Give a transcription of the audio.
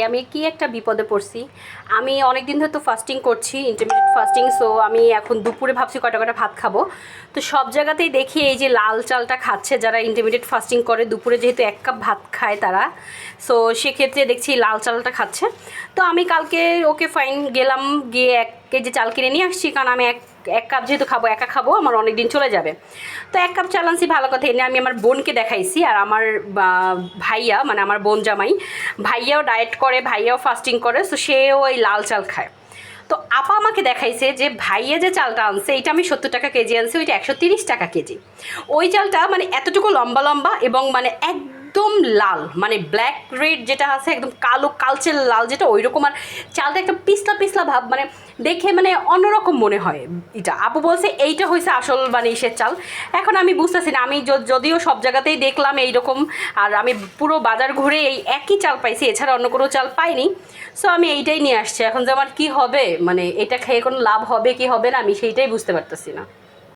আমি কি একটা বিপদে পড়ছি। আমি অনেক দিন ধরে তো ফাস্টিং করছি, ইন্টারমিডিয়েট ফাস্টিং। সো আমি এখন দুপুরে ভাবছি কয়টা কয়টা ভাত খাবো। তো সব জায়গাতেই দেখি এই যে লাল চালটা খাচ্ছে যারা ইন্টারমিডিয়েট ফাস্টিং করে, দুপুরে যেহেতু 1 কাপ ভাত খায় তারা, সো সেক্ষেত্রে দেখছি লাল চালটা খাচ্ছে। তো আমি কালকে ওকে ফাইন গেলাম, গিয়ে 1 কেজি চাল কিনে নিয়ে আসছি, কারণ আমি এক কাপ যেহেতু খাবো, একা খাবো, আমার অনেক দিন চলে যাবে। তো 1 কাপ চাল আনছি, ভালো কথা। এনে আমি আমার বোনকে দেখাইছি, আর আমার ভাইয়া মানে আমার বোন জামাই, ভাইয়াও ডায়েট করে, ভাইয়াও ফাস্টিং করে, সো সেও ওই লাল চাল খায়। তো আপা আমাকে দেখাইছে যে ভাইয়া যে চালটা আনছে এটা আমি 70 টাকা কেজি আনছি, ওইটা 130 টাকা কেজি। ওই চালটা মানে এতটুকু লম্বা লম্বা এবং মানে একদম লাল, মানে ব্ল্যাক রেড যেটা আছে, একদম কালো কালচে লাল যেটা, ওই রকম। আর চালটা একটা পিছলা পিছলা ভাব, মানে দেখে মানে অন্যরকম মনে হয়। এটা আপু বলছে এইটা হয়েছে আসল মানে ইসের চাল। এখন আমি বুঝতেছি না, আমি যদিও সব জায়গাতেই দেখলাম এইরকম, আর আমি পুরো বাজার ঘুরে এই একই চাল পাইছি, এছাড়া অন্য কোনো চাল পাইনি। সো আমি এইটাই নিয়ে আসছি। এখন যে আমার কী হবে, মানে এটা খেয়ে কোনো লাভ হবে কি হবে না, আমি সেইটাই বুঝতে পারতেছি না।